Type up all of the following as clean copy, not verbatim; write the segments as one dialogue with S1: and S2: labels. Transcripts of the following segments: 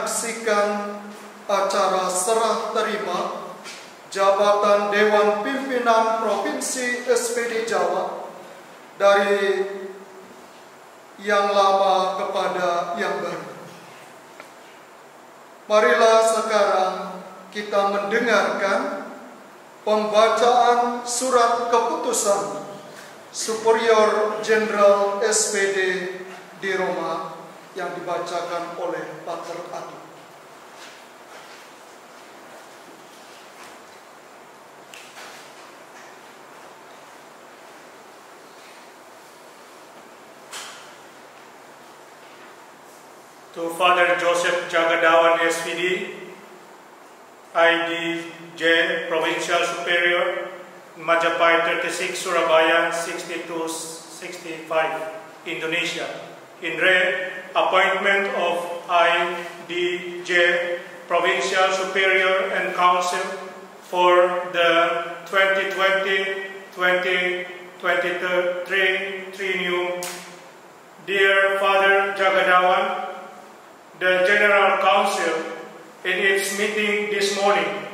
S1: menyaksikan acara serah terima jabatan Dewan Pimpinan Provinsi SPD Jawa dari yang lama kepada yang baru. Marilah sekarang kita mendengarkan pembacaan surat keputusan Superior Jenderal SPD di Roma yang dibacakan oleh Pater Adi.
S2: To Father Joseph Jagadawan SPD, IDJ Provincial Superior, Majapahit 36, Surabaya 6265, Indonesia. In re appointment of IDJ Provincial Superior and Council for the 2020-2023 triennium. Dear Father Jagadawan, the General Council in its meeting this morning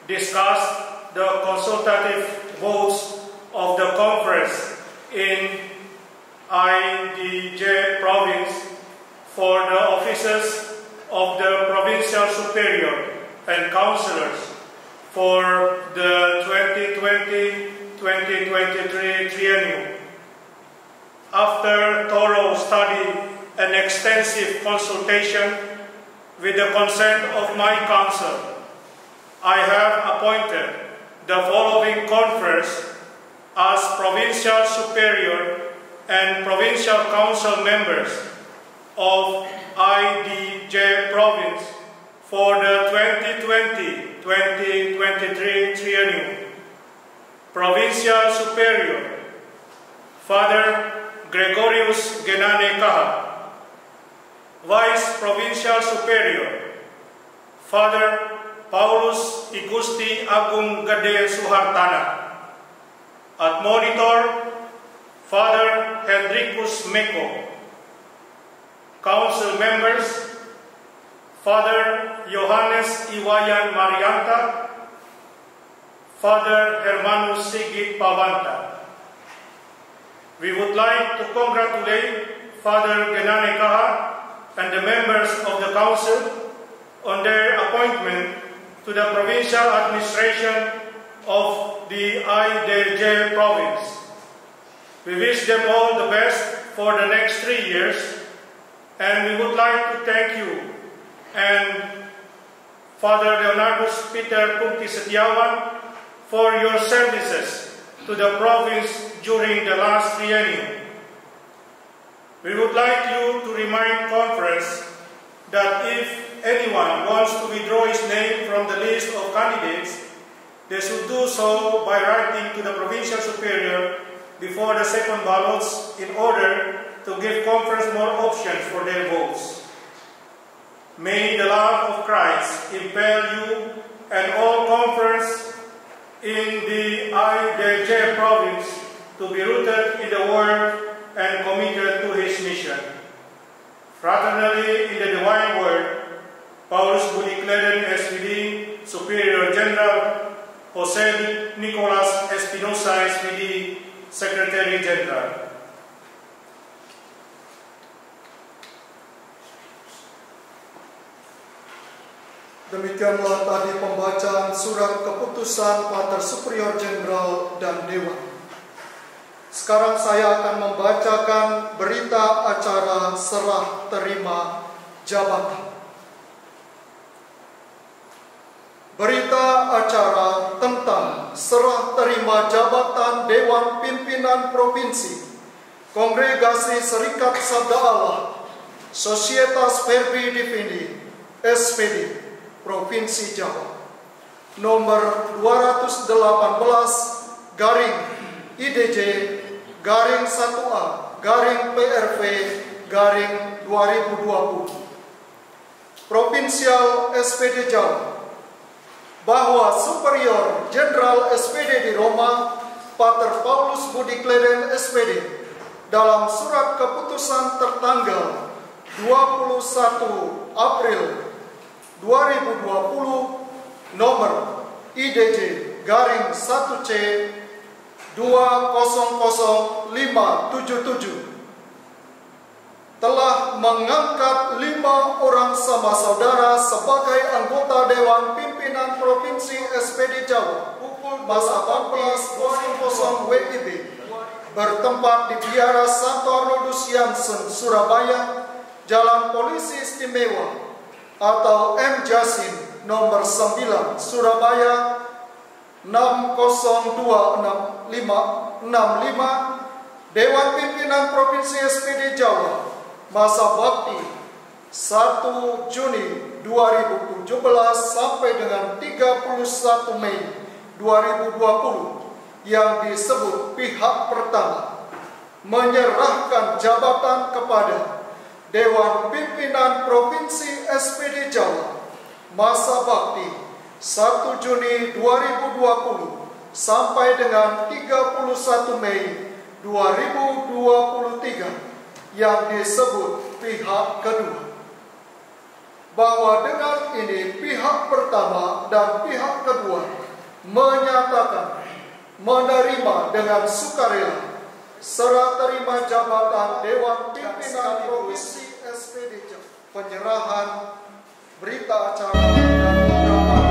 S2: discussed the consultative votes of the conference in IDJ province for the offices of the Provincial Superior and Councillors for the 2020-2023 triennium. After thorough study and extensive consultation with the consent of my council, I have appointed the following conference as Provincial Superior and Provincial Council members of IDJ Province for the 2020-2023 triennium. Provincial Superior, Father Gregorius Genane Kaha. Vice Provincial Superior, Father Paulus Igusti Agung Gede Suhartana. Admonitor, Father Hendrikus Meko. Council members, Father Yohanes Iwayan Marianta, Father Hermanus Sigit Pavanta. We would like to congratulate Father Genane Kaha and the members of the Council on their appointment to the provincial administration of the IDJ province. We wish them all the best for the next 3 years, and we would like to thank you and Father Leonardus Peter Pungki Setiawan for your services to the province during the last triennium. We would like you to remind conference that if anyone wants to withdraw his name from the list of candidates, they should do so by writing to the Provincial Superior before the second ballots in order to give conference more options for their votes. May the love of Christ impel you and all conference in the IDJ province to be rooted in the Word and committed to his mission. Fraternally in the Divine Word, Paulus Budi Kleden SPD, Superior General, Jose Nicolas Espinosa SPD, Secretary General.
S1: Demikianlah tadi pembacaan surat keputusan Pater Superior Jenderal dan Dewan. Sekarang saya akan membacakan berita acara serah terima jabatan. Berita acara tentang serah terima jabatan Dewan Pimpinan Provinsi Kongregasi Serikat Sabda Allah Societas Verbi Divini SPD Provinsi Jawa nomor 218 garing IDJ garing 1A garing PRV garing 2020 Provinsial SPD Jawa bahwa Superior Jenderal SPD di Roma Pater Paulus Budi Kleden SPD dalam surat keputusan tertanggal 21 April 2020 nomor IDJ garing 1C 200577 telah mengangkat 5 orang sama saudara sebagai anggota Dewan Pimpinan Provinsi SPD Jawa pukul masa 14.00 WIB bertempat di Biara Santo Arnoldus Jansen, Surabaya, Jalan Polisi Istimewa atau M. Jasin nomor 9 Surabaya 6026565 Dewan Pimpinan Provinsi SPD Jawa masa bakti 1 Juni 2017 sampai dengan 31 Mei 2020 yang disebut pihak pertama menyerahkan jabatan kepada Dewan Pimpinan Provinsi SPD Jawa masa bakti 1 Juni 2020 sampai dengan 31 Mei 2023 yang disebut pihak kedua, bahwa dengan ini pihak pertama dan pihak kedua menyatakan menerima dengan sukarela serah terima jabatan Dewan Pimpinan Provinsi SPD Jawa. Penyerahan berita acara dan beberapa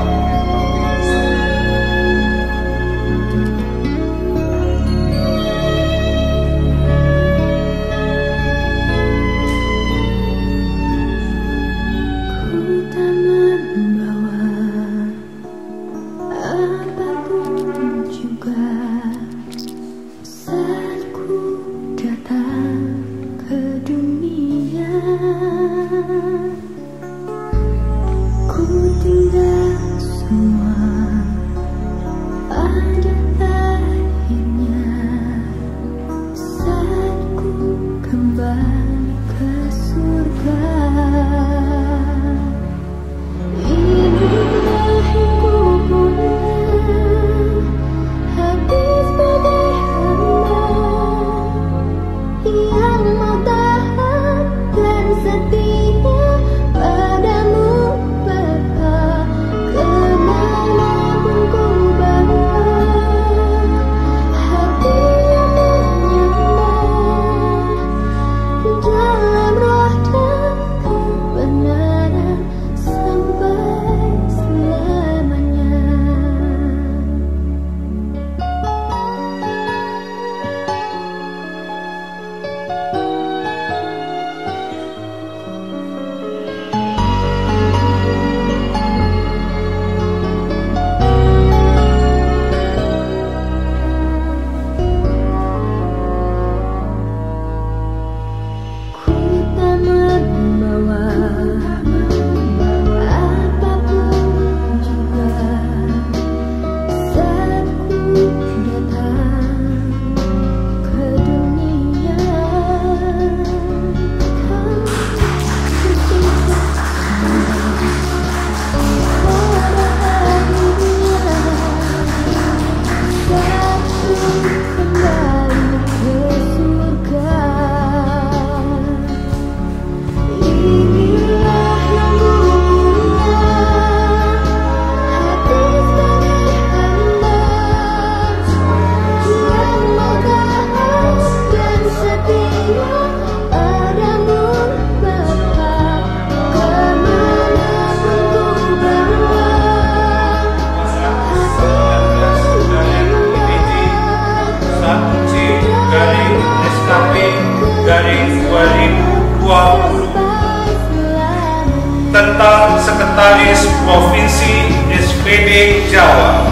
S3: tentang Sekretaris Provinsi SPD Jawa.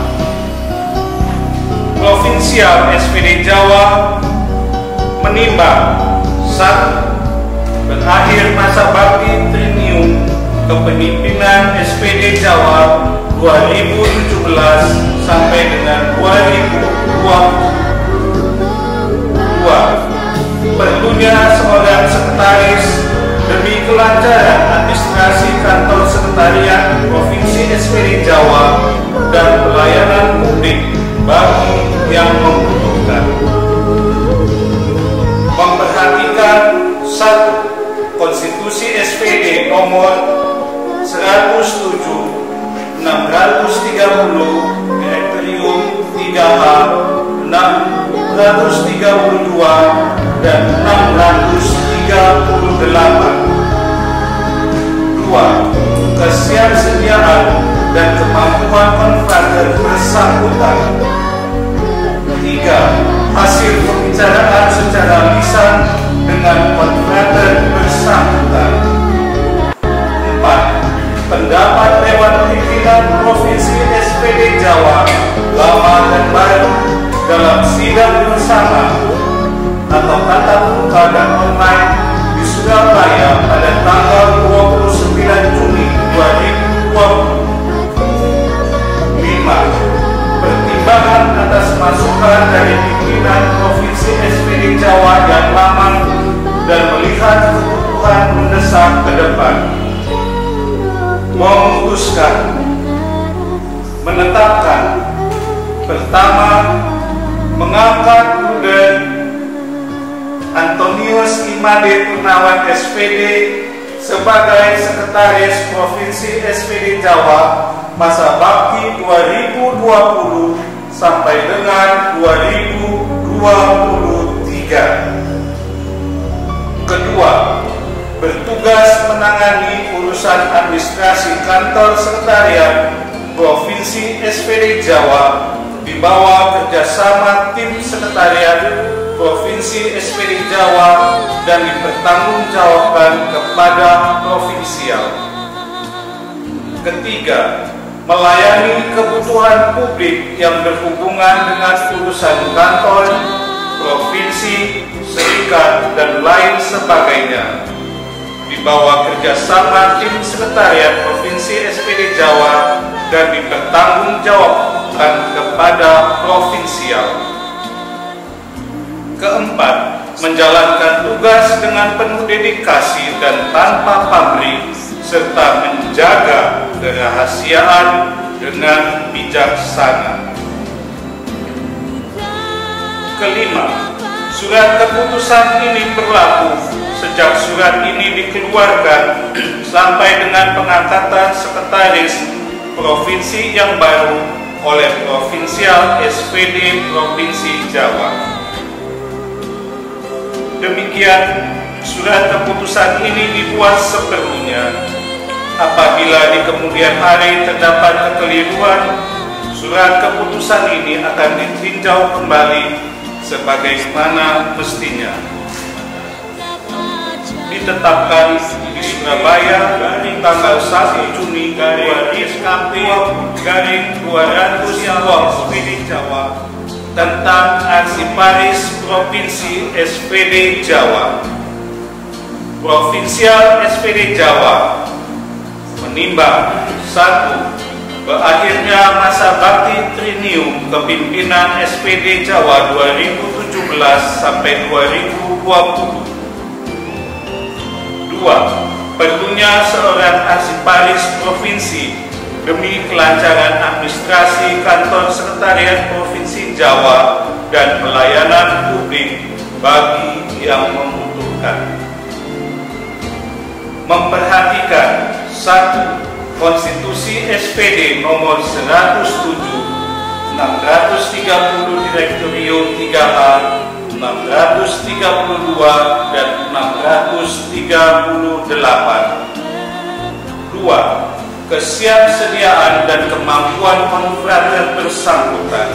S3: Provinsial SPD Jawa menimbang 1. Berakhir masa bakti Trinium Kepemimpinan SPD Jawa 2017 sampai dengan 2022. Perlunya seorang sekretaris demi kelancaran administrasi kantor sekretariat Provinsi SPD Jawa dan pelayanan publik bagi yang membutuhkan. Memperhatikan 1. Konstitusi SPD nomor 107 632 dan 638. 2. Kesiapsediaan dan kemampuan konfrater bersangkutan. 3. Hasil pembicaraan secara lisan dengan konfrater bersangkutan. 4. Pendapat Dewan Pimpinan Provinsi SPD Jawa Lama dan Baru dalam sidang bersama atau tatap muka dan online di Surabaya pada tanggal 29 Juni 2020. 5. Pertimbangan atas masukan dari pimpinan Provinsi SPD Jawa yang lama dan melihat kebutuhan mendesak ke depan, memutuskan menetapkan: pertama, mengangkat Brigjen Antonius Imade Purnawan SPD sebagai Sekretaris Provinsi SPD Jawa masa bakti 2020 sampai dengan 2023. Kedua, bertugas menangani urusan administrasi kantor sekretariat Provinsi SPD Jawa di bawah kerjasama tim sekretariat Provinsi SPD Jawa dan dipertanggungjawabkan kepada provinsial. Ketiga, melayani kebutuhan publik yang berhubungan dengan urusan kantor, provinsi, serikat, dan lain sebagainya di bawah kerjasama tim sekretariat Provinsi SPD Jawa dan dipertanggungjawabkan kepada provinsial. Keempat, menjalankan tugas dengan penuh dedikasi dan tanpa pamrih serta menjaga kerahasiaan dengan bijaksana. Kelima, surat keputusan ini berlaku sejak surat ini dikeluarkan sampai dengan pengangkatan sekretaris provinsi yang baru oleh Provinsial SPD Provinsi Jawa. Demikian, surat keputusan ini dibuat seperlunya. Apabila di kemudian hari terdapat kekeliruan, surat keputusan ini akan ditinjau kembali sebagaimana mestinya. Ditetapkan di Surabaya dari tanggal 1 Juni 2020 Jawa tentang Arsiparis Provinsi SPD Jawa. Provinsial SPD Jawa menimbang: 1. Berakhirnya masa bakti Trinium Kepimpinan SPD Jawa 2017 sampai 2020. 2. Perlunya seorang Arsiparis Provinsi demi kelancaran administrasi kantor sekretariat Provinsi Jawa dan pelayanan publik bagi yang membutuhkan. Memperhatikan: 1. Konstitusi SPD nomor 107, 630 Direktorium 3A, 632 dan 638. 2. Kesiapsediaan dan kemampuan konfrater bersangkutan.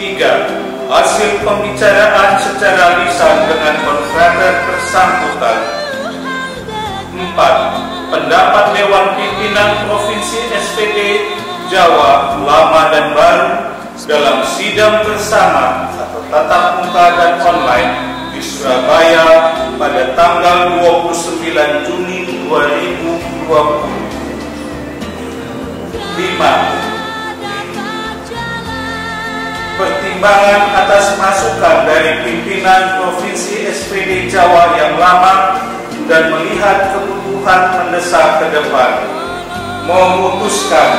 S3: 3. Hasil pembicaraan secara lisan dengan konfrater bersangkutan. 4. Pendapat Dewan Pimpinan Provinsi SPD Jawa Lama dan Baru dalam sidang bersama atau tatap muka dan online di Surabaya pada tanggal 29 Juni 2020. 5. Pertimbangan atas masukan dari pimpinan Provinsi SPD Jawa yang lama dan melihat kebutuhan mendesak ke depan, memutuskan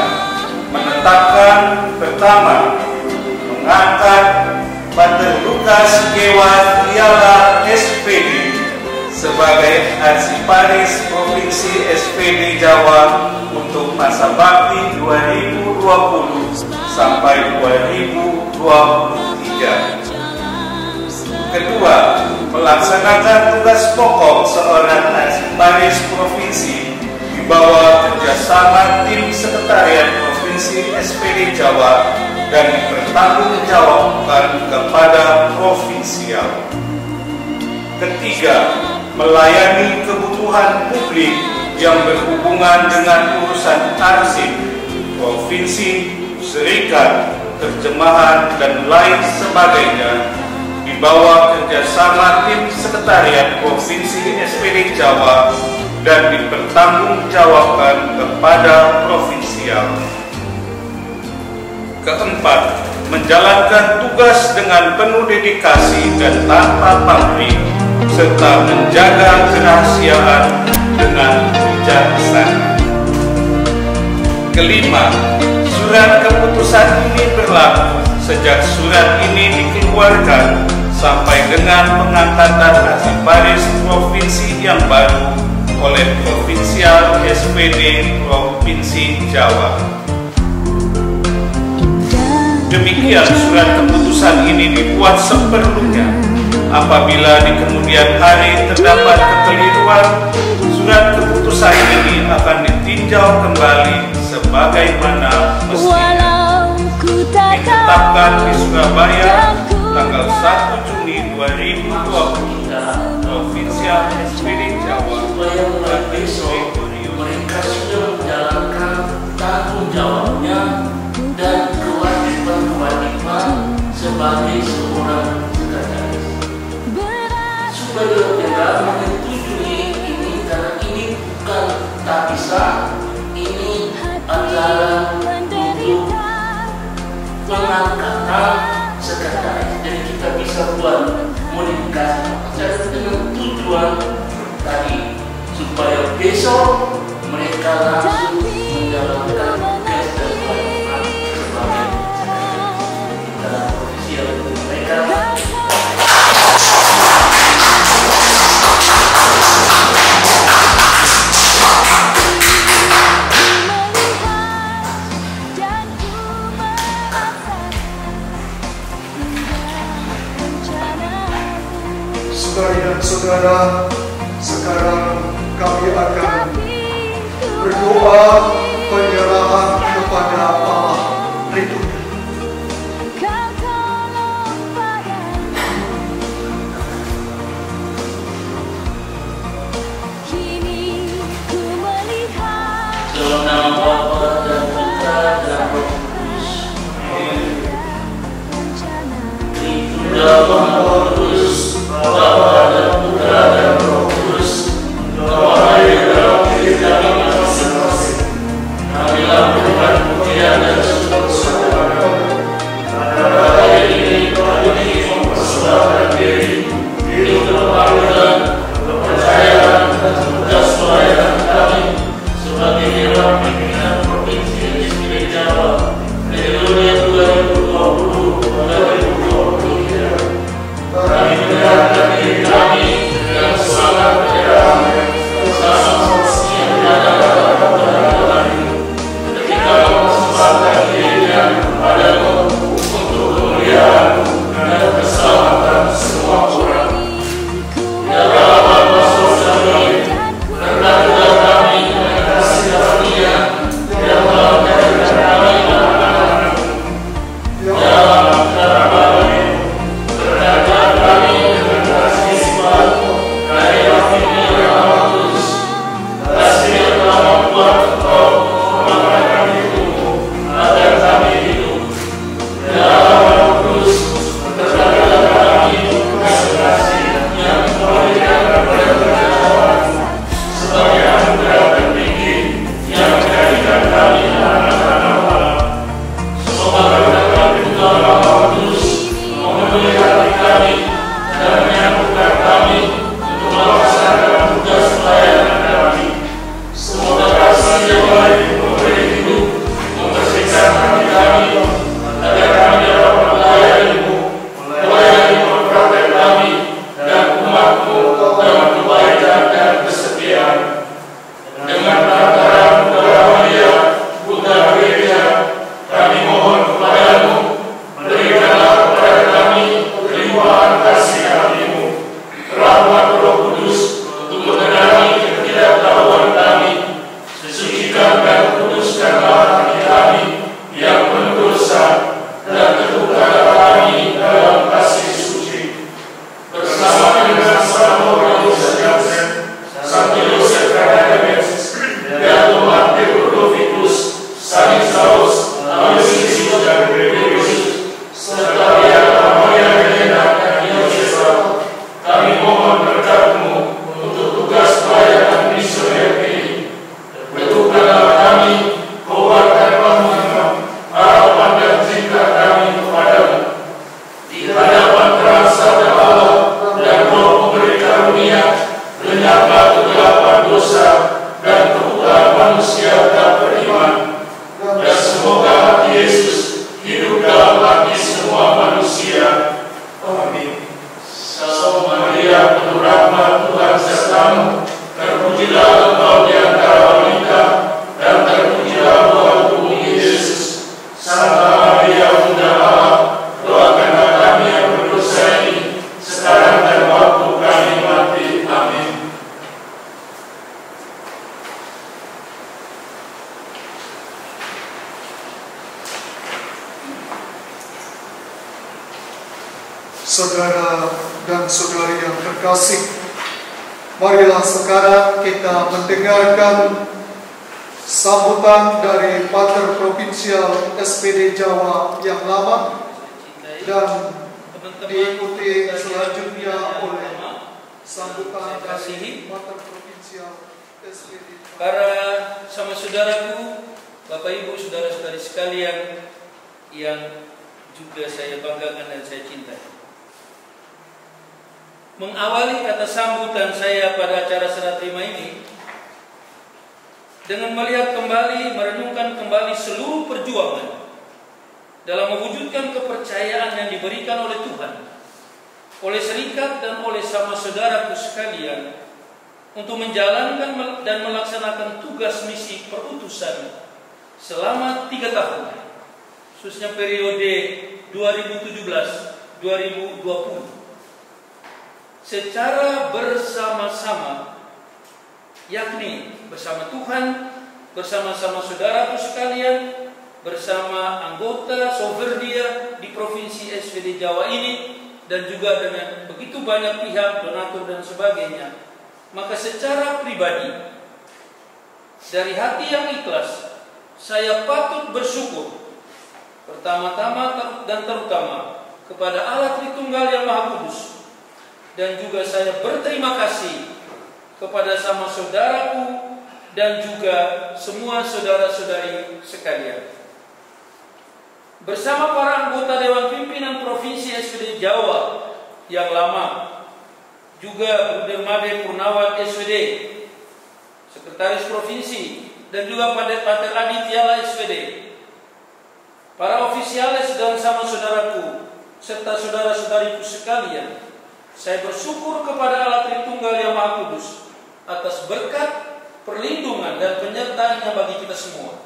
S3: menetapkan: pertama, mengangkat Pater Lukas Gewa Diala SPD sebagai Arsiparis Provinsi SPD Jawa untuk masa bakti 2020 sampai 2023. Kedua, melaksanakan tugas pokok seorang arsiparis provinsi di bawah kerjasama tim sekretariat provinsi SPD Jawa dan dipertanggungjawabkan kepada Provisial. Ketiga, melayani kebutuhan publik yang berhubungan dengan urusan arsip, provinsi, serikat, terjemahan, dan lain sebagainya di bawah kerjasama tim sekretariat provinsi SPD Jawa dan dipertanggungjawabkan kepada Provisial. Keempat, menjalankan tugas dengan penuh dedikasi dan tanpa pamrih serta menjaga kerahasiaan dengan bijaksana. Kelima, surat keputusan ini berlaku sejak surat ini dikeluarkan sampai dengan pengangkatan arsiparis provinsi yang baru oleh Provisial SPD Provinsi Jawa. Demikian surat keputusan ini dibuat seperlunya. Apabila di kemudian hari terdapat kekeliruan, surat keputusan ini akan ditinjau kembali sebagaimana mestinya. Ditetapkan di Surabaya tanggal 1 Juni 2020, Provisial SPD Jawa.
S4: Besok mereka sudah menjalankan tanggung jawabnya dan kewajiban sebagai seorang sekretaris. Superior Jenderal menyetujui ini karena ini bukan tak bisa, ini adalah untuk pengangkatan sekretaris. Jadi kita bisa buat modifikasi dengan tujuan tadi supaya besok mereka langsung menjalankan tugas dan kewajiban sebagai dalam posisi yang mereka.
S1: Saudari dan saudara, sekarang kami akan berdoa penyerahan kepada Allah Ridho.
S4: Dalam nama Bapa dan Putra dan Roh Kudus. Tritunggal Maha Kudus, Bapa dan Putra dan Roh Kudus. Doakan dalam diri kami masing-masing. Kami lakukan pujian dan syukur kepada pada hari ini kami mempersembahkan diri hidup kepatuhan, kepercayaan dan tugas pelayanan kami sebagai Dewan Pimpinan Provinsi SPD Jawa periode 2020-2023. Kami menyerahkan diri kami dengan semangat penyerahan bersama yang ada dalam Tuhan ketika mempersembahkan dosa, dan teguhkanlah kami dalam kasih suci. Bersama dengan Samuel Yosef, Santo Yosef Kardinales, dan Tomat Teodosius, Stanislaus, Aloysius, dan Gregorius, serta Maria Helena dan Yosef, kami mohon berkat-Mu untuk tugas pelayanan misioner ini. Teguhkanlah kami, kuatkanlah harapan dan cinta kami kepadamu. Di hadapan terasa Allah dan Roh pemberi karunia, lenyaplah kegelapan dosa dan kebutaan manusia tak beriman. Dan semoga hati Yesus hidup dalam hati semua manusia. Amin. Salve Maria, penuh rahmat, Tuhan sertamu. Terpujilah engkau di antara wanita, dan terpujilah buah tubuhmu Yesus. Santa Maria, Bunda Allah, doakanlah kami yang berdosa ini, sekarang dan waktu kami mati. Amin.
S1: Saudara dan saudari yang terkasih, marilah sekarang kita mendengarkan sambutan dari Pater Provinsial SPD Jawa yang lama dan diikuti selanjutnya oleh sambutan dari Pater Provinsial SPD Jawa.
S5: Para sama saudaraku, Bapak Ibu, saudara-saudari sekalian yang juga saya banggakan dan saya cintai. Mengawali kata sambutan saya pada acara serah terima ini dengan melihat kembali, merenungkan kembali seluruh perjuangan dalam mewujudkan kepercayaan yang diberikan oleh Tuhan, oleh serikat dan oleh sama saudaraku sekalian untuk menjalankan dan melaksanakan tugas misi perutusan selama 3 tahun, khususnya periode 2017-2020. Secara bersama-sama, yakni bersama Tuhan, bersama-sama saudaraku sekalian, bersama anggota Soverdia di Provinsi SPD Jawa ini, dan juga dengan begitu banyak pihak, donatur dan sebagainya. Maka secara pribadi, dari hati yang ikhlas, saya patut bersyukur pertama-tama dan terutama kepada Allah Tritunggal yang Maha Kudus. Dan juga saya berterima kasih kepada sama saudaraku dan juga semua saudara-saudari sekalian. Bersama para anggota Dewan Pimpinan Provinsi SPD Jawa yang lama, juga Bruder Made Purnawan SPD, Sekretaris Provinsi, dan juga Pater Adi Tiala SPD, para ofisialis dan sama saudaraku, serta saudara-saudariku sekalian, saya bersyukur kepada Allah Tritunggal yang Maha Kudus atas berkat, perlindungan dan penyertaannya bagi kita semua.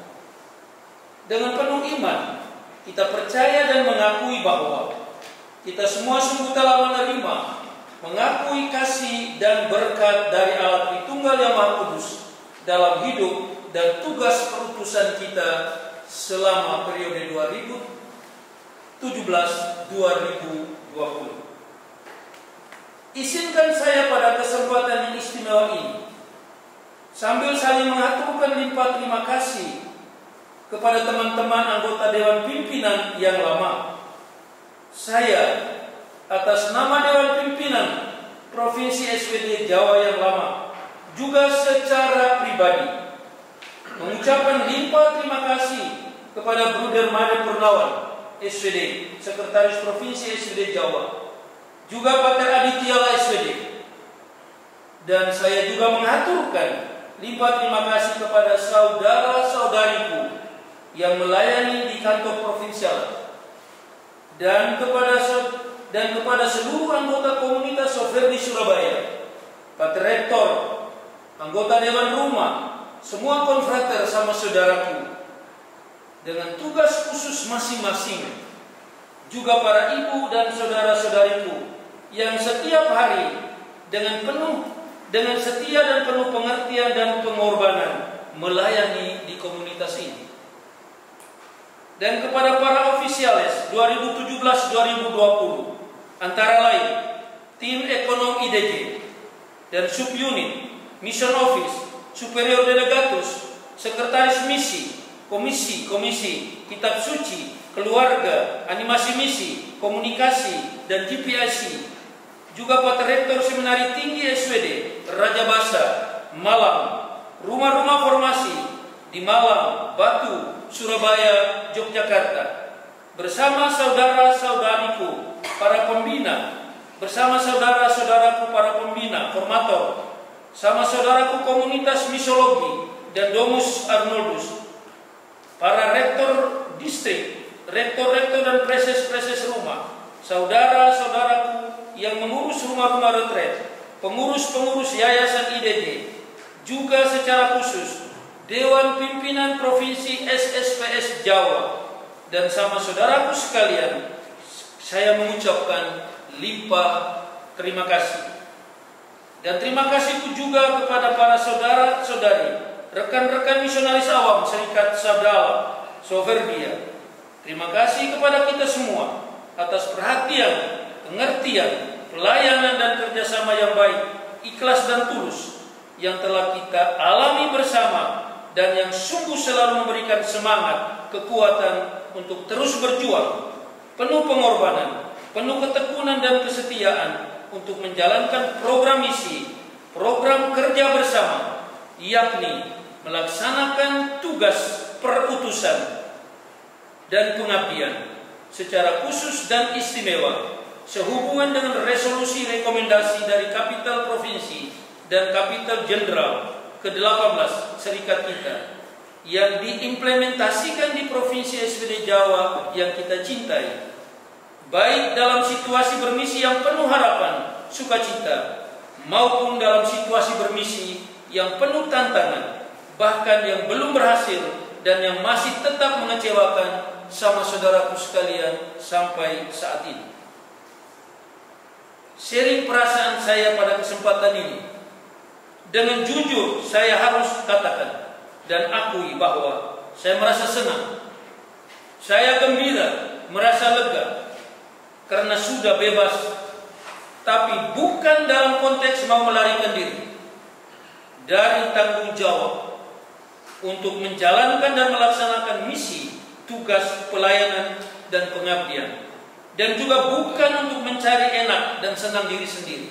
S5: Dengan penuh iman, kita percaya dan mengakui bahwa kita semua sungguh telah menerima, mengakui kasih dan berkat dari Allah Tritunggal yang Maha Kudus dalam hidup dan tugas perutusan kita selama periode 2017-2020. Izinkan saya pada kesempatan yang istimewa ini, sambil saling mengaturkan limpah terima kasih kepada teman-teman anggota Dewan Pimpinan yang lama, saya atas nama Dewan Pimpinan Provinsi SPD Jawa yang lama, juga secara pribadi mengucapkan limpah terima kasih kepada Bruder Made Purnawan SPD, Sekretaris Provinsi SPD Jawa, juga Pater Adi Tiala SPD. Dan saya juga mengaturkan limpah terima kasih kepada saudara-saudariku yang melayani di kantor provinsial, dan kepada seluruh anggota komunitas Soverdi Surabaya, Pater Rektor, anggota Dewan Rumah, semua konfrater sama saudaraku dengan tugas khusus masing-masing, juga para ibu dan saudara-saudariku yang setiap hari dengan setia dan penuh pengertian dan pengorbanan melayani di komunitas ini. Dan kepada para Officiales 2017-2020 antara lain Tim Ekonom IDJ dan Subunit Mission Office, Superior Delegatus, Sekretaris Misi, Komisi, Kitab Suci, Keluarga, Animasi Misi, Komunikasi, dan GPIC. Juga Pak Rektor Seminari Tinggi SWD, Raja Basa, Malang, rumah-rumah formasi di Malang, Batu, Surabaya, Yogyakarta. Bersama saudara-saudariku, para pembina, bersama saudara-saudaraku para pembina, formator, sama saudaraku komunitas misologi dan Domus Arnoldus, para rektor distrik, rektor-rektor dan preses-preses rumah, saudara-saudaraku yang mengurus rumah-rumah retret, pengurus-pengurus yayasan IDJ, juga secara khusus Dewan Pimpinan Provinsi SSPS Jawa, dan sama saudaraku sekalian, saya mengucapkan limpah terima kasih. Dan terima kasihku juga kepada para saudara-saudari, rekan-rekan misionaris awam Serikat Sabda Soverbia. Terima kasih kepada kita semua atas perhatian, pengertian, pelayanan dan kerjasama yang baik, ikhlas dan tulus yang telah kita alami bersama, dan yang sungguh selalu memberikan semangat, kekuatan untuk terus berjuang, penuh pengorbanan, penuh ketekunan dan kesetiaan untuk menjalankan program misi, program kerja bersama, yakni melaksanakan tugas perutusan dan pengabdian secara khusus dan istimewa sehubungan dengan resolusi rekomendasi dari Kapital Provinsi dan Kapital Jenderal ke-18 Serikat kita yang diimplementasikan di Provinsi SPD Jawa yang kita cintai, baik dalam situasi bermisi yang penuh harapan, sukacita, maupun dalam situasi bermisi yang penuh tantangan, bahkan yang belum berhasil dan yang masih tetap mengecewakan sama saudaraku sekalian sampai saat ini. Sharing perasaan saya pada kesempatan ini, dengan jujur saya harus katakan dan akui bahwa saya merasa senang, saya gembira, merasa lega karena sudah bebas, tapi bukan dalam konteks mau melarikan diri dari tanggung jawab untuk menjalankan dan melaksanakan misi, tugas, pelayanan, dan pengabdian, dan juga bukan untuk mencari enak dan senang diri sendiri.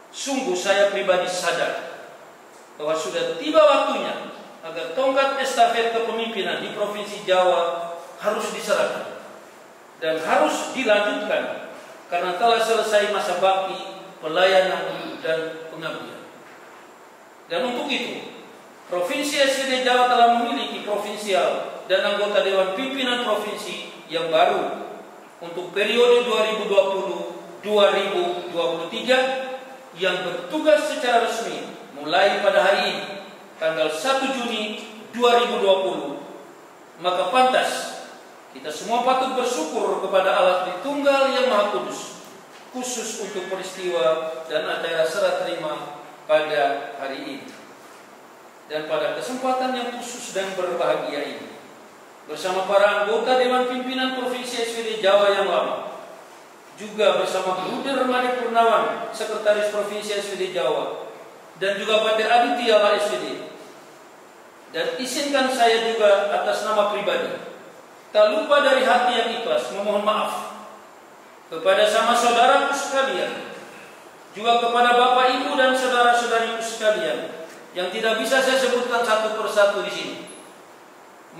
S5: Sungguh saya pribadi sadar bahwa sudah tiba waktunya agar tongkat estafet kepemimpinan di Provinsi Jawa harus diserahkan dan harus dilanjutkan karena telah selesai masa bakti, pelayanan, dan pengabdian. Dan untuk itu, Provinsi SPD Jawa telah memiliki provinsial dan anggota Dewan Pimpinan Provinsi yang baru untuk periode 2020-2023 yang bertugas secara resmi mulai pada hari ini, tanggal 1 Juni 2020. Maka pantas kita semua patut bersyukur kepada Allah Tritunggal yang Maha Kudus, khusus untuk peristiwa dan acara serah terima pada hari ini. Dan pada kesempatan yang khusus dan berbahagia ini, bersama para anggota Dewan Pimpinan Provinsi SPD Jawa yang lama, juga bersama Bruder Made Purnawan, Sekretaris Provinsi SPD Jawa, dan juga Pater Aditya La SPD. Dan izinkan saya juga atas nama pribadi, tak lupa dari hati yang ikhlas memohon maaf kepada sama saudaraku sekalian, juga kepada Bapak Ibu dan saudara-saudariku sekalian yang tidak bisa saya sebutkan satu persatu di sini.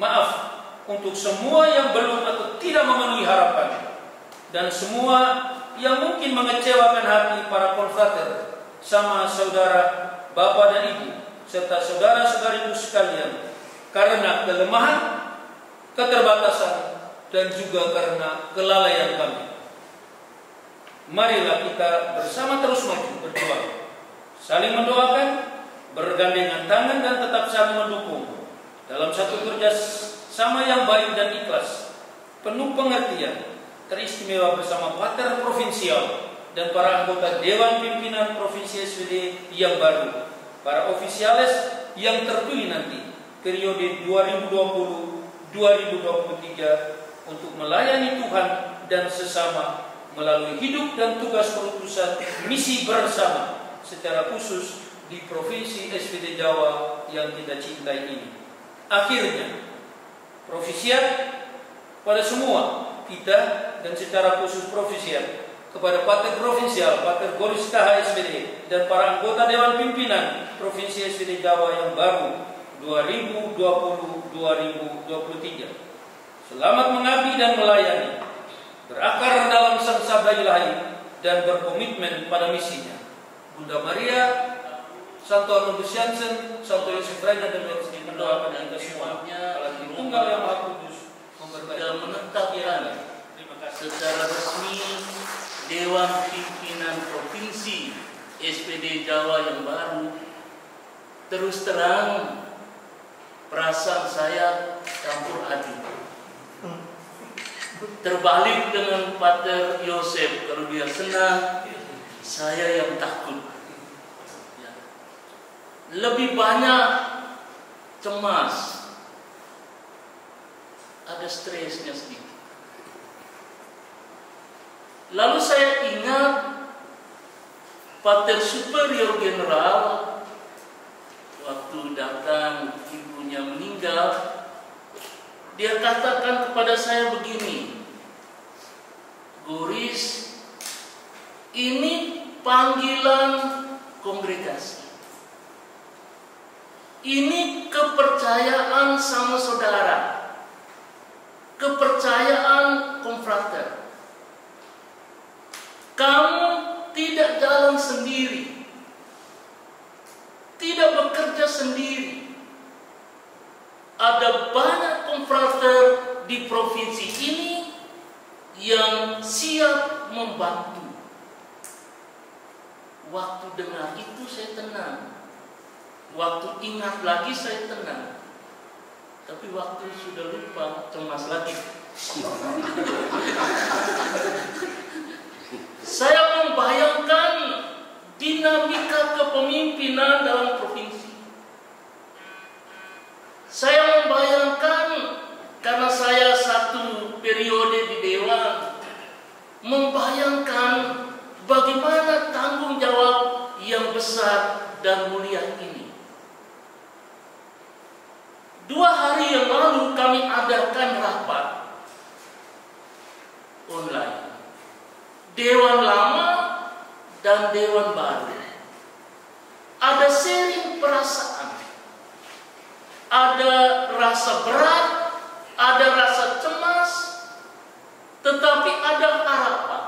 S5: Maaf untuk semua yang belum atau tidak memenuhi harapan, dan semua yang mungkin mengecewakan hati para konfrater, sama saudara, bapak dan ibu, serta saudara-saudariku sekalian, karena kelemahan, keterbatasan, dan juga karena kelalaian kami. Marilah kita bersama terus maju berjuang, saling mendoakan, bergandengan tangan, dan tetap saling mendukung dalam satu kerja sama yang baik dan ikhlas, penuh pengertian, teristimewa bersama Pater Provinsial dan para anggota Dewan Pimpinan Provinsi SPD yang baru, para ofisiales yang terpilih nanti periode 2020-2023 2023 untuk melayani Tuhan dan sesama melalui hidup dan tugas perutusan misi bersama secara khusus di Provinsi SPD Jawa yang kita cintai ini. Akhirnya, profisiat pada semua kita dan secara khusus profisiat kepada Pater Provinsial, Pater Goris KH SPD dan para anggota Dewan Pimpinan Provinsi SPD Jawa yang baru 2020-2023. Selamat mengabdi dan melayani, berakar dalam sang sabda ilahi dan berkomitmen pada misinya. Bunda Maria, Santo Arnoldo Jansen, Santo Yosef Raja dan Yesus mendoakan kita semua. Allah Tunggal yang Maha Kudus
S4: sudah menetapkan secara resmi Dewan Pimpinan Provinsi SPD Jawa yang baru. Terus terang, perasaan saya campur aduk. Terbalik dengan Pater Yosef, kalau dia senang, saya yang takut. Lebih banyak cemas, ada stresnya sedikit. Lalu saya ingat Pater Superior General waktu datang ibunya meninggal, dia katakan kepada saya begini, Goris, ini panggilan kongregasi. Ini kepercayaan sama saudara, kepercayaan konfrater. Kamu tidak jalan sendiri, tidak bekerja sendiri. Ada banyak konfrater di provinsi ini yang siap membantu. Waktu dengar itu saya tenang. Waktu ingat lagi saya tenang. Tapi waktu sudah lupa, cemas lagi. Saya membayangkan dinamika kepemimpinan dalam provinsi. Saya membayangkan, karena saya satu periode di Dewan, membayangkan bagaimana tanggung jawab yang besar dan mulia ini. 2 hari yang lalu kami adakan rapat online. Dewan lama dan Dewan baru. Ada sharing perasaan. Ada rasa berat, ada rasa cemas, tetapi ada harapan.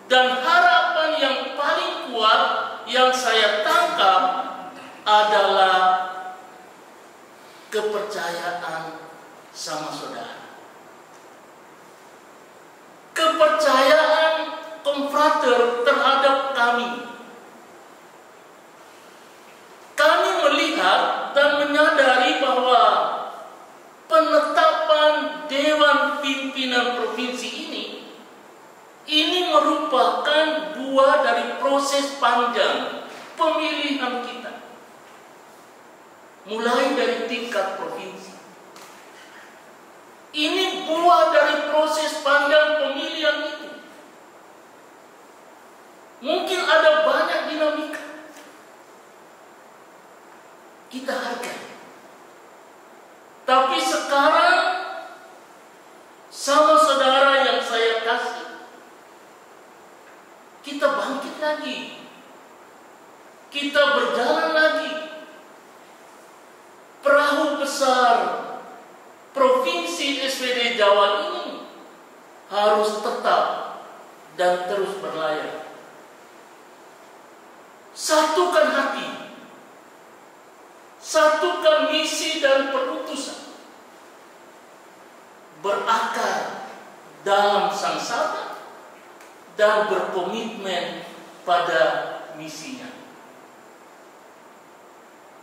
S4: Dan harapan yang paling kuat yang saya tangkap adalah kepercayaan sama saudara. Kepercayaan konfrater terhadap kami. Kami melihat dan menyadari bahwa penetapan Dewan Pimpinan Provinsi ini merupakan buah dari proses panjang pemilihan kita. Mulai dari tingkat provinsi. Ini buah dari proses panjang pemilihan itu. Mungkin ada banyak dinamika. Kita hargai. Tapi sekarang sama saudara yang saya kasih, kita bangkit lagi. Kita berjalan lagi. Perahu besar Provinsi SPD Jawa ini harus tetap dan terus berlayar. Satukan hati, satukan misi dan perutusan, berakar dalam sang sabda dan berkomitmen pada misinya.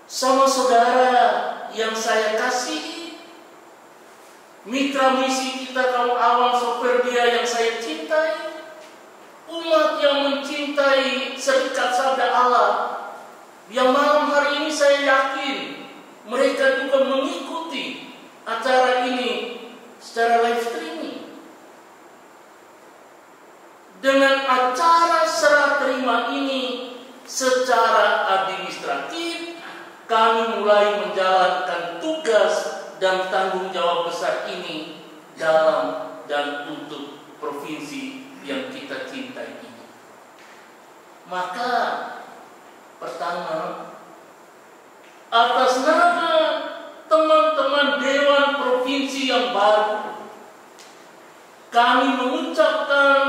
S4: Sama saudara yang saya kasihi, mitra misi kita kaum awam Soperdia yang saya cintai, umat yang mencintai serikat sabda Allah, yang malam hari ini saya yakin mereka juga mengikut mengikuti acara ini secara live streaming. Dengan acara serah terima ini secara administratif, kami mulai menjalankan tugas dan tanggung jawab besar ini dalam dan untuk provinsi yang kita cintai ini. Maka pertama, atas nama teman-teman Dewan Provinsi yang baru, kami mengucapkan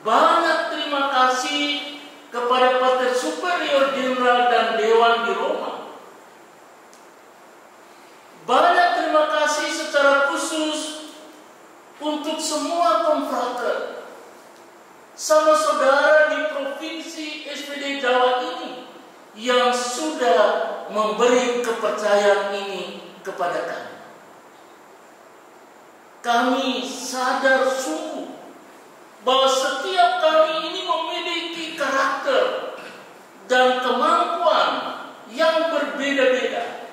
S4: banyak terima kasih kepada Pater Superior Jenderal dan Dewan di Roma. Banyak terima kasih secara khusus untuk semua konfrater, sama saudara di Provinsi SPD Jawa ini yang sudah memberi kepercayaan ini kepada kami. Kami sadar sungguh bahwa setiap kami ini memiliki karakter dan kemampuan yang berbeda-beda.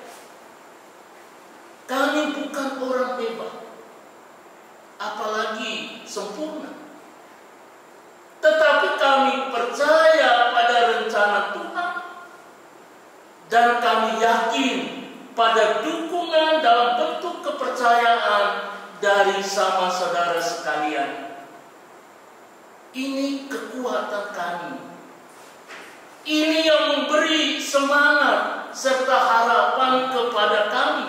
S4: Kami bukan orang hebat, apalagi sempurna. Tetapi kami percaya pada rencana Tuhan dan kami yakin pada dukungan dalam bentuk kepercayaan dari sama saudara sekalian. Ini kekuatan kami. Ini yang memberi semangat serta harapan kepada kami.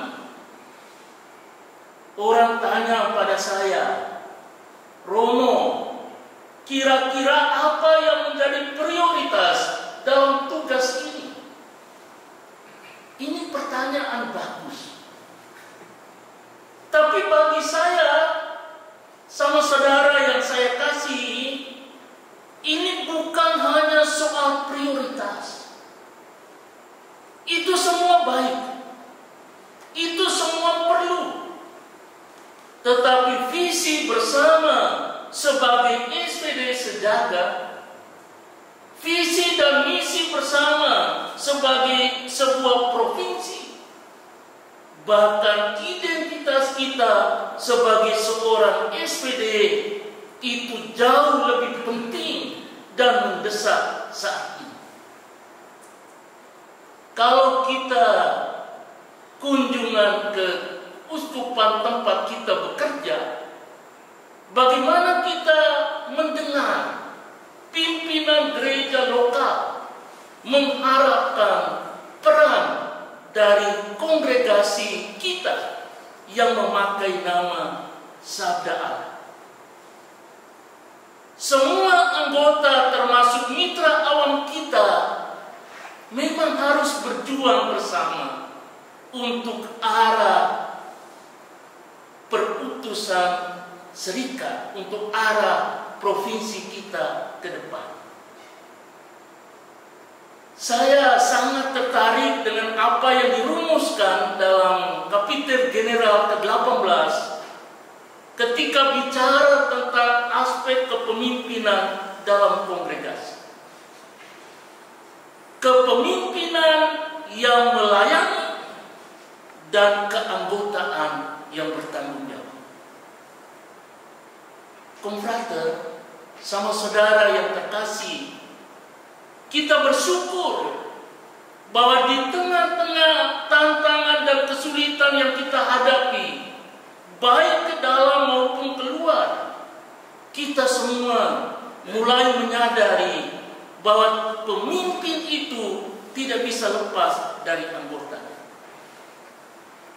S4: Orang tanya pada saya, Romo, kira-kira apa yang menjadi prioritas dalam tugas ini? Ini pertanyaan bagus. Tapi bagi saya, sama saudara yang saya kasih, ini bukan hanya soal prioritas. Itu semua baik. Itu semua perlu. Tetapi visi bersama sebagai SPD sejaga, visi dan misi bersama sebagai sebuah provinsi, bahkan identitas kita sebagai seorang SPD itu jauh lebih penting dan mendesak saat ini. Kalau kita kunjungan ke uskupan tempat kita bekerja, bagaimana kita mendengar pimpinan gereja lokal mengharapkan peran dari kongregasi kita yang memakai nama Sabda Allah. Semua anggota termasuk mitra awam kita memang harus berjuang bersama untuk arah perutusan serikat, untuk arah provinsi kita ke depan. Saya sangat tertarik dengan apa yang dirumuskan dalam Kapiter General ke-18 ketika bicara tentang aspek kepemimpinan dalam kongregasi. Kepemimpinan yang melayani dan keanggotaan yang bertanggung jawab. Konfrater, sama saudara yang terkasih, kita bersyukur bahwa di tengah-tengah tantangan dan kesulitan yang kita hadapi, baik ke dalam maupun keluar, kita semua mulai menyadari bahwa pemimpin itu tidak bisa lepas dari anggotanya.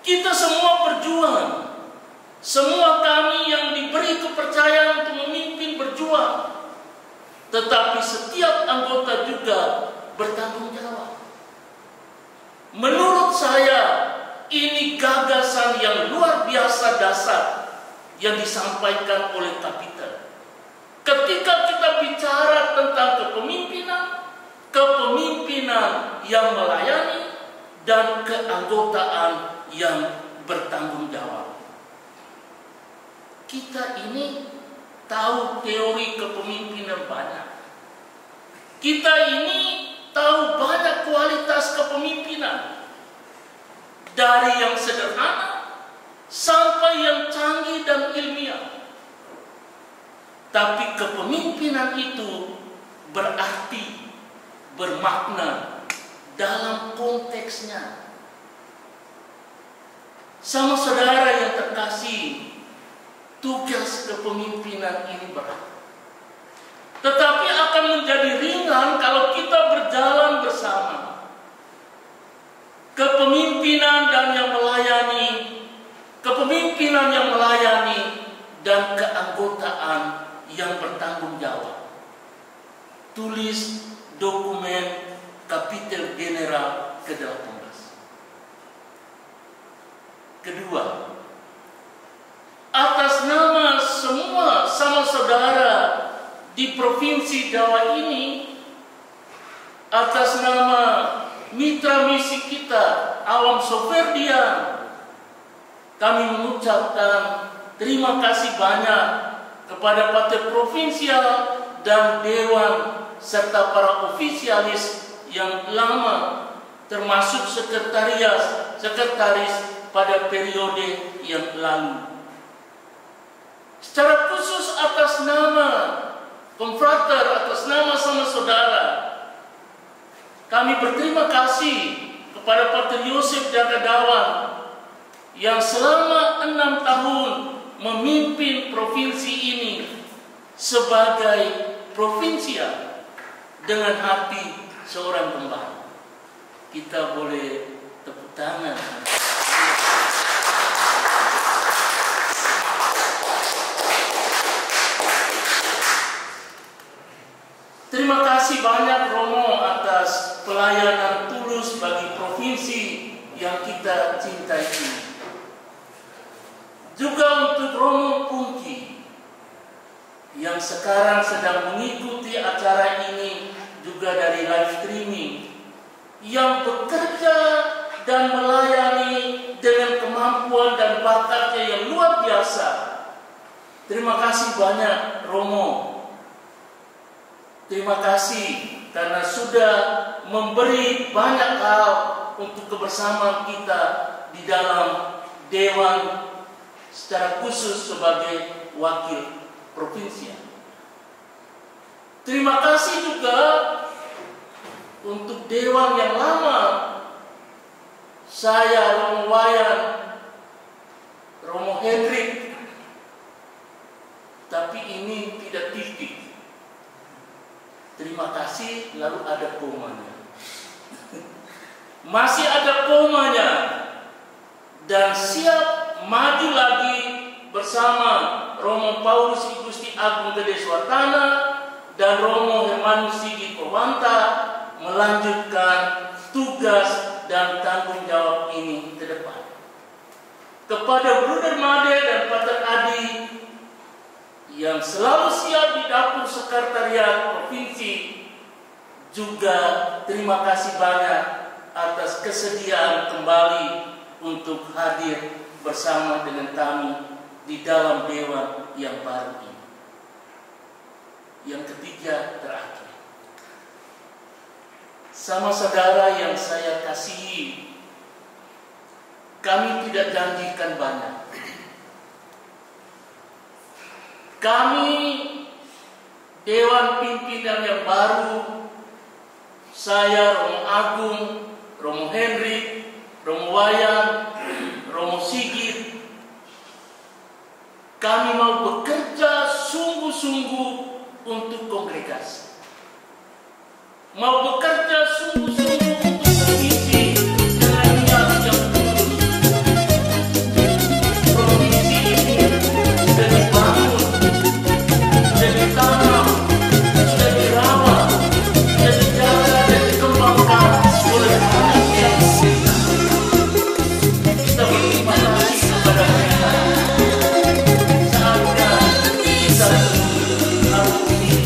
S4: Kita semua berjuang. Semua kami yang diberi kepercayaan untuk memimpin berjuang. Tetapi setiap anggota juga bertanggung jawab. Menurut saya, ini gagasan yang luar biasa dasar yang disampaikan oleh Kapiter. Ketika kita bicara tentang kepemimpinan yang melayani dan keanggotaan yang bertanggung jawab. Kita ini tahu teori kepemimpinan banyak. Kita ini tahu banyak kualitas kepemimpinan. Dari yang sederhana sampai yang canggih dan ilmiah. Tapi kepemimpinan itu berarti, bermakna dalam konteksnya. Sama saudara yang terkasih, tugas kepemimpinan ini berat. Tetapi akan menjadi ringan kalau kita berjalan bersama. Kepemimpinan dan yang melayani, kepemimpinan yang melayani dan keanggotaan yang bertanggung jawab. Tulis dokumen Kapiten General ke-18. Kedua, atas nama semua sama saudara di Provinsi Jawa ini, atas nama mitra misi kita, Awam Soferdian, kami mengucapkan terima kasih banyak kepada Partai Provinsial dan Dewan serta para ofisialis yang lama, termasuk sekretaris pada periode yang lalu. Secara khusus atas nama Konfrater, atas nama sama saudara, kami berterima kasih kepada Pater Yosef Jagadawan yang selama 6 tahun memimpin provinsi ini sebagai provinsial dengan hati seorang gembala. Kita boleh tepuk tangan. Terima kasih banyak Romo atas pelayanan tulus bagi provinsi yang kita cintai ini. Juga untuk Romo Pungki yang sekarang sedang mengikuti acara ini juga dari live streaming, yang bekerja dan melayani dengan kemampuan dan bakatnya yang luar biasa. Terima kasih banyak Romo. Terima kasih karena sudah memberi banyak hal untuk kebersamaan kita di dalam Dewan, secara khusus sebagai wakil provinsi. Terima kasih juga untuk Dewan yang lama, saya Romo Wayan, Romo Hendrik, tapi ini tidak titik. Terima kasih, lalu ada komanya. Masih ada komanya. Dan siap maju lagi bersama Romo Paulus I Gusti Agung Gede Swatana dan Romo Hermanus Sigit Purwanta melanjutkan tugas dan tanggung jawab ini ke depan. Kepada Bruder Made dan Pater Adi yang selalu siap di dapur sekretariat provinsi, juga terima kasih banyak atas kesediaan kembali untuk hadir bersama dengan kami di dalam Dewan yang baru ini. Yang ketiga, terakhir, sama saudara yang saya kasihi, kami tidak janjikan banyak. Kami Dewan Pimpinan yang baru, saya Romo Agung, Romo Hendrik, Romo Wayan, Romo Sigit, kami mau bekerja sungguh-sungguh untuk kongregasi. Mau bekerja sungguh-sungguh untuk provinsi dengan niat yang tulus. Provinsi ini sudah dibangun, sudah ditanam, sudah dirawat, sudah dijaga dan dikembangkan oleh anak yang kita berterima kasih kepada mereka. Saatnya kita harus ini.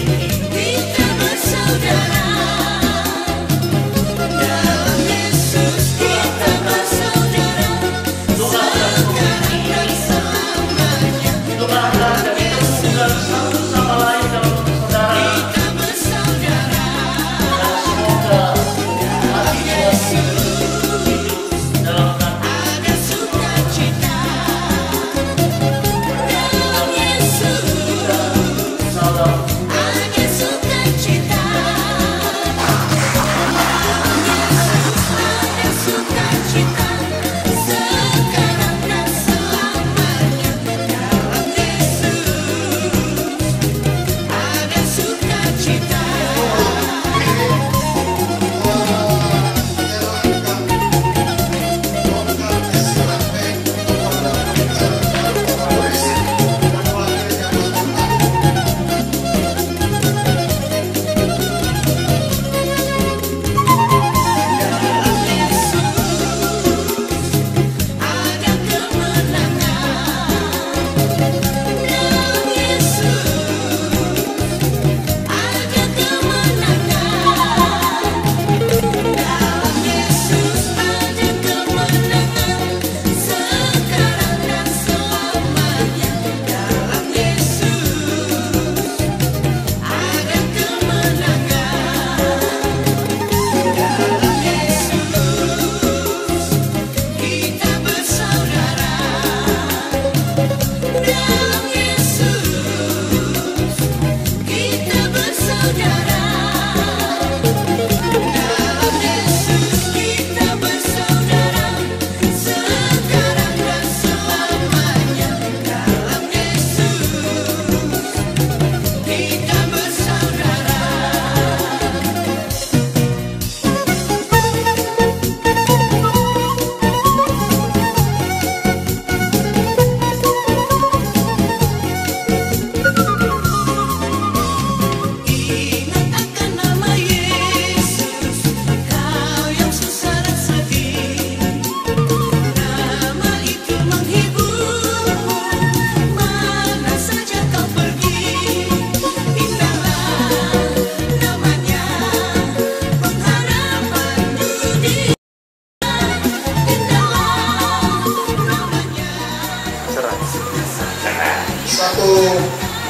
S1: satu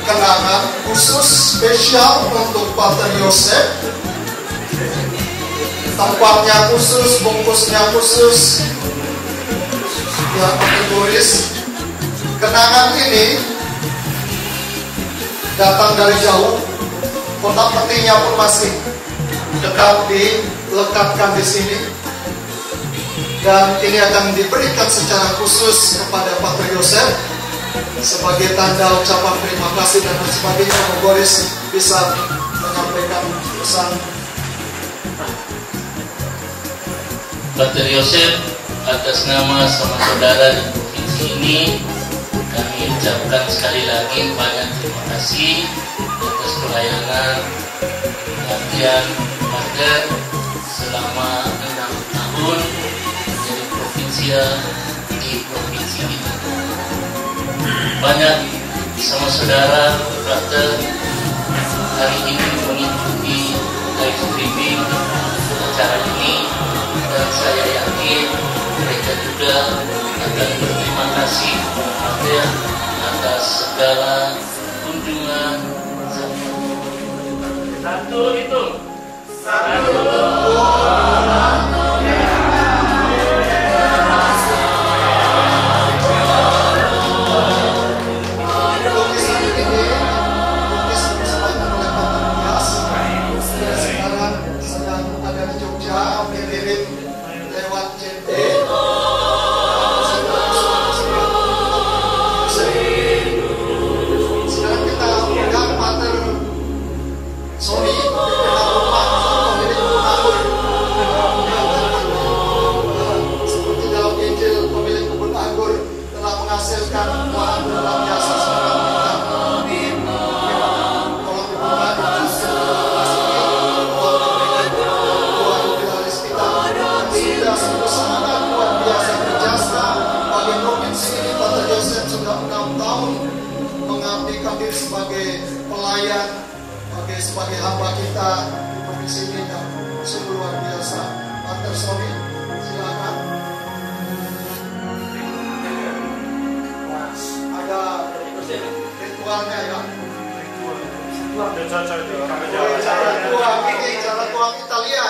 S1: kenangan khusus spesial untuk Pater Yosef. Tempatnya khusus, bungkusnya khusus, ya kategoris. Kenangan ini datang dari jauh, kotak petinya pun masih dekat dilekatkan di sini, dan ini akan diberikan secara khusus kepada Pater Yosef sebagai tanda ucapan terima kasih dan sebagainya. Boris bisa menyampaikan pesan.
S4: Pater Yosef, atas nama sama saudara di provinsi ini, kami ucapkan sekali lagi banyak terima kasih atas pelayanan latihan Pater selama 6 tahun menjadi provinsial di provinsi ini. Banyak sama saudara Pater hari ini mengikuti live streaming acara ini, dan saya yakin mereka juga akan berterima kasih kepada atas segala kunjungan. Satu itu.
S1: Sebagai hamba kita di provinsi ini yang sungguh luar biasa. Pater Sony, silakan. Ada ritualnya ya. Cara tuang Italia.